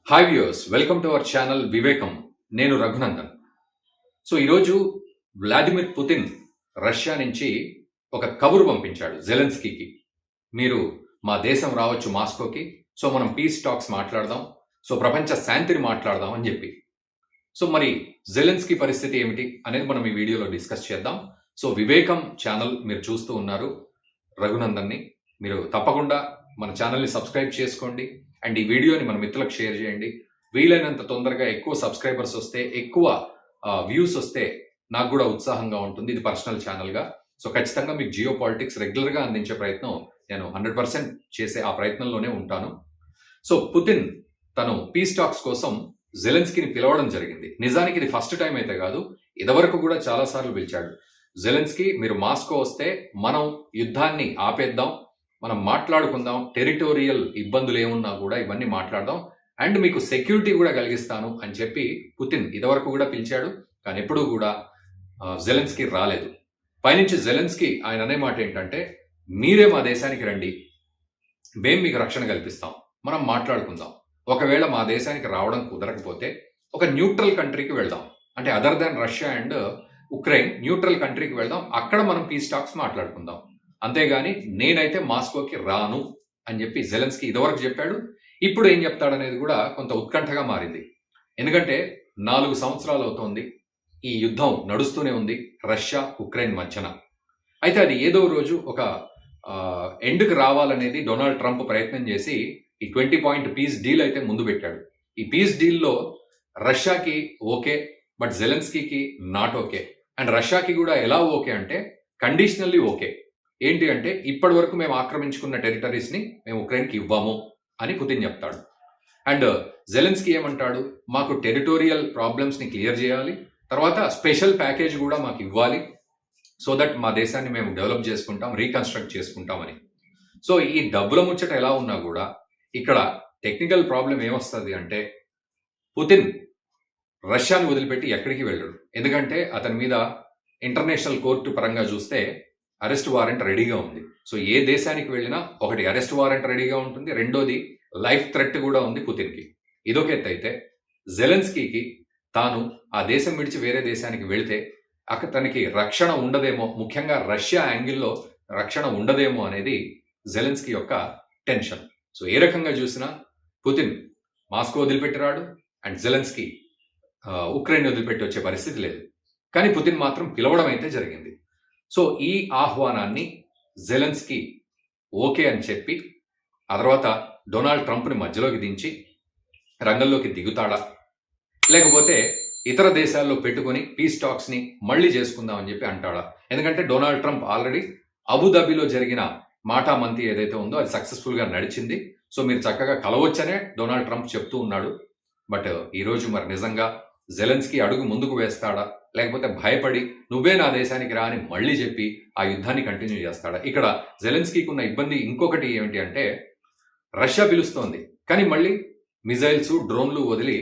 Hi viewers, welcome to our channel వివేకం. నేను Raghunandan. So ఈరోజు వ్లాదిమిర్ పుతిన్ రష్యా నుంచి ఒక కబురు పంపించాడు జెలెన్స్కీకి. మీరు మా దేశం రావచ్చు మాస్కోకి. సో మనం పీస్ టాక్స్ మాట్లాడదాం. సో ప్రపంచ శాంతిని మాట్లాడదాం అని చెప్పి. సో మరి జెలెన్స్కీ పరిస్థితి ఏమిటి అనేది మనం ఈ వీడియోలో డిస్కస్ చేద్దాం. సో వివేకం ఛానల్ మీరు చూస్తూ ఉన్నారు రఘునందన్ని. మీరు తప్పకుండా మన ఛానల్ని సబ్స్క్రైబ్ చేసుకోండి అండ్ ఈ వీడియోని మన మిత్రులకు షేర్ చేయండి. వీలైనంత తొందరగా ఎక్కువ సబ్స్క్రైబర్స్ వస్తే, ఎక్కువ వ్యూస్ వస్తే నాకు కూడా ఉత్సాహంగా ఉంటుంది. ఇది పర్సనల్ ఛానల్గా. సో ఖచ్చితంగా మీకు జియో పాలిటిక్స్ రెగ్యులర్గా అందించే ప్రయత్నం నేను 100% చేసే ఆ ప్రయత్నంలోనే ఉంటాను. సో పుతిన్ తను పీస్ టాక్స్ కోసం జెలెన్స్కీని పిలవడం జరిగింది. నిజానికి ఇది ఫస్ట్ టైం అయితే కాదు, ఇదివరకు కూడా చాలాసార్లు పిలిచాడు. జెలెన్స్కీ మీరు మాస్కో వస్తే మనం యుద్ధాన్ని ఆపేద్దాం, మనం మాట్లాడుకుందాం, టెరిటోరియల్ ఇబ్బందులు ఏమున్నా కూడా ఇవన్నీ మాట్లాడదాం అండ్ మీకు సెక్యూరిటీ కూడా కలిగిస్తాను అని చెప్పి పుతిన్ ఇదివరకు కూడా పిలిచాడు. కానీ ఎప్పుడూ కూడా జెలెన్స్కీ రాలేదు. పైనుంచి జెలెన్స్కీ ఆయన అనే మాట ఏంటంటే, మీరే మా దేశానికి రండి, మేము మీకు రక్షణ కల్పిస్తాం, మనం మాట్లాడుకుందాం. ఒకవేళ మా దేశానికి రావడం కుదరకపోతే ఒక న్యూట్రల్ కంట్రీకి వెళ్దాం, అంటే other than Russia and Ukraine neutral కంట్రీకి వెళ్దాం, అక్కడ మనం పీస్ టాక్స్ మాట్లాడుకుందాం. అంతేగాని నేనైతే మాస్కోకి రాను అని చెప్పి జెలెన్స్కీ ఇదివరకు చెప్పాడు. ఇప్పుడు ఏం చెప్తాడనేది కూడా కొంత ఉత్కంఠగా మారింది. ఎందుకంటే 4 సంవత్సరాలు అవుతోంది ఈ యుద్ధం నడుస్తూనే ఉంది రష్యా ఉక్రెయిన్ మధ్యన. అయితే అది ఏదో రోజు ఒక ఎండ్కి రావాలనేది డొనాల్డ్ ట్రంప్ ప్రయత్నం చేసి ఈ 20 పాయింట్ పీస్ డీల్ అయితే ముందు పెట్టాడు. ఈ పీస్ డీల్లో రష్యాకి ఓకే, బట్ జెలెన్స్కీకి నాట్ ఓకే. అండ్ రష్యాకి కూడా ఎలా ఓకే అంటే కండిషనల్లీ ఓకే. ఏంటి అంటే, ఇప్పటి వరకు మేము ఆక్రమించుకున్న టెరిటరీస్ని మేము ఉక్రెయిన్కి ఇవ్వము అని పుతిన్ చెప్తాడు. అండ్ జెలెన్స్కీ ఏమంటాడు, మాకు టెరిటోరియల్ ప్రాబ్లమ్స్ని క్లియర్ చేయాలి, తర్వాత స్పెషల్ ప్యాకేజ్ కూడా మాకు ఇవ్వాలి, సో దట్ మా దేశాన్ని మేము డెవలప్ చేసుకుంటాం, రీకన్స్ట్రక్ట్ చేసుకుంటామని. సో ఈ డబ్బుల ముచ్చట ఎలా ఉన్నా కూడా ఇక్కడ టెక్నికల్ ప్రాబ్లం ఏమొస్తుంది అంటే, పుతిన్ రష్యాని వదిలిపెట్టి ఎక్కడికి వెళ్ళడు. ఎందుకంటే అతని మీద ఇంటర్నేషనల్ కోర్టు పరంగా చూస్తే అరెస్ట్ వారెంట్ రెడీగా ఉంది. సో ఏ దేశానికి వెళ్ళినా ఒకటి అరెస్ట్ వారెంట్ రెడీగా ఉంటుంది, రెండోది లైఫ్ థ్రెట్ కూడా ఉంది పుతిన్కి. ఇదొక ఎత్తు అయితే, జెలెన్స్కీకి తాను ఆ దేశం విడిచి వేరే దేశానికి వెళితే అక్కడ తనకి రక్షణ ఉండదేమో, ముఖ్యంగా రష్యా యాంగిల్లో రక్షణ ఉండదేమో అనేది జెలెన్స్కీ యొక్క టెన్షన్. సో ఏ రకంగా చూసినా పుతిన్ మాస్కో వదిలిపెట్టి రాడు అండ్ జెలెన్స్కీ ఉక్రెయిన్ వదిలిపెట్టి వచ్చే పరిస్థితి లేదు. కానీ పుతిన్ మాత్రం పిలవడం అయితే జరిగింది. సో ఈ ఆహ్వానాన్ని జెలెన్స్కీ ఓకే అని చెప్పి ఆ తర్వాత డొనాల్డ్ ట్రంప్ని మధ్యలోకి దించి రంగంలోకి దిగుతాడా, లేకపోతే ఇతర దేశాల్లో పెట్టుకుని పీస్ టాక్స్ని మళ్ళీ చేసుకుందామని చెప్పి అంటాడా? ఎందుకంటే డొనాల్డ్ ట్రంప్ ఆల్రెడీ అబుదాబిలో జరిగిన మాటామంతి ఏదైతే ఉందో అది సక్సెస్ఫుల్గా నడిచింది. సో మీరు చక్కగా కలవచ్చనే డొనాల్డ్ ట్రంప్ చెప్తూ ఉన్నాడు. బట్ ఈరోజు మరి నిజంగా జెలెన్స్కీ అడుగు ముందుకు వేస్తాడా, లేకపోతే భయపడి నువ్వే నా దేశానికి రా అని మళ్ళీ చెప్పి ఆ యుద్ధాన్ని కంటిన్యూ చేస్తాడా? ఇక్కడ జెలెన్స్కీకి ఉన్న ఇబ్బంది ఇంకొకటి ఏమిటి అంటే, రష్యా పిలుస్తోంది కానీ మళ్ళీ మిజైల్స్ డ్రోన్లు వదిలి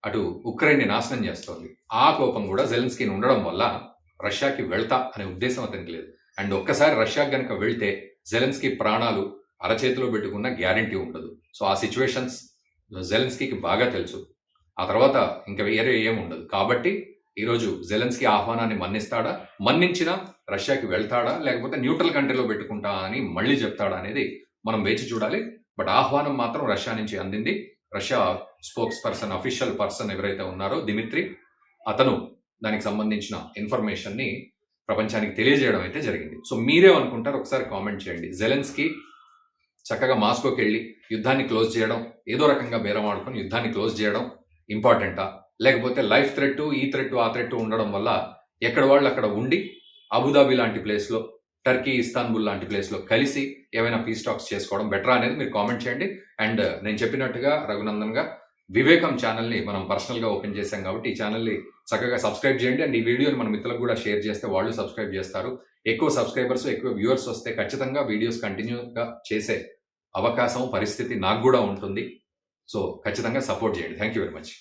అటు ఉక్రెయిన్ని నాశనం చేస్తోంది. ఆ కోపం కూడా జెలెన్స్కీని ఉండడం వల్ల రష్యాకి వెళ్తా అనే ఉద్దేశం అతనికి లేదు. అండ్ ఒక్కసారి రష్యాకి గనక వెళ్తే జెలెన్స్కీ ప్రాణాలు అరచేతిలో పెట్టుకున్న గ్యారంటీ ఉండదు. సో ఆ సిచ్యువేషన్స్ జెలెన్స్కీకి బాగా తెలుసు. ఆ తర్వాత ఇంకా వేరే ఏం ఉండదు. కాబట్టి ఈరోజు జెలెన్స్కీ ఆహ్వానాన్ని మన్నిస్తాడా, మన్నించినా రష్యాకి వెళ్తాడా, లేకపోతే న్యూట్రల్ కంట్రీలో పెట్టుకుంటా అని మళ్ళీ చెప్తాడా అనేది మనం వేచి చూడాలి. బట్ ఆహ్వానం మాత్రం రష్యా నుంచి అందింది. Russia spokes person, official person ఎవరైతే ఉన్నారో దిమిత్రి, అతను దానికి సంబంధించిన ఇన్ఫర్మేషన్ని ప్రపంచానికి తెలియజేయడం అయితే జరిగింది. సో మీరేమనుకుంటారు ఒకసారి కామెంట్ చేయండి. జెలెన్స్కీ చక్కగా మాస్కోకి వెళ్ళి యుద్ధాన్ని క్లోజ్ చేయడం, ఏదో రకంగా బేరం ఆడుకొని యుద్ధాన్ని క్లోజ్ చేయడం ఇంపార్టెంటా, లేకపోతే లైఫ్ థ్రెట్, ఈ థ్రెట్, ఆ థ్రెట్ ఉండడం వల్ల ఎక్కడ వాళ్ళు అక్కడ ఉండి అబుదాబి లాంటి ప్లేస్లో, టర్కీ, ఇస్తాన్బుల్ లాంటి ప్లేస్లో కలిసి ఏమైనా పీస్ టాక్స్ చేసుకోవడం బెటరా అనేది మీరు కామెంట్ చేయండి. అండ్ నేను చెప్పినట్టుగా రఘునందన్గా వివేకం ఛానల్ని మనం పర్సనల్గా ఓపెన్ చేశాం కాబట్టి ఈ ఛానల్ని చక్కగా సబ్స్క్రైబ్ చేయండి. అండ్ ఈ వీడియోని మన మిత్రులకు కూడా షేర్ చేస్తే వాళ్ళు సబ్స్క్రైబ్ చేస్తారు. ఎక్కువ సబ్స్క్రైబర్స్, ఎక్కువ వ్యూవర్స్ వస్తే ఖచ్చితంగా వీడియోస్ కంటిన్యూగా చేసే అవకాశం, పరిస్థితి నాకు కూడా ఉంటుంది. సో ఖచ్చితంగా సపోర్ట్ చేయండి. Thank you very much.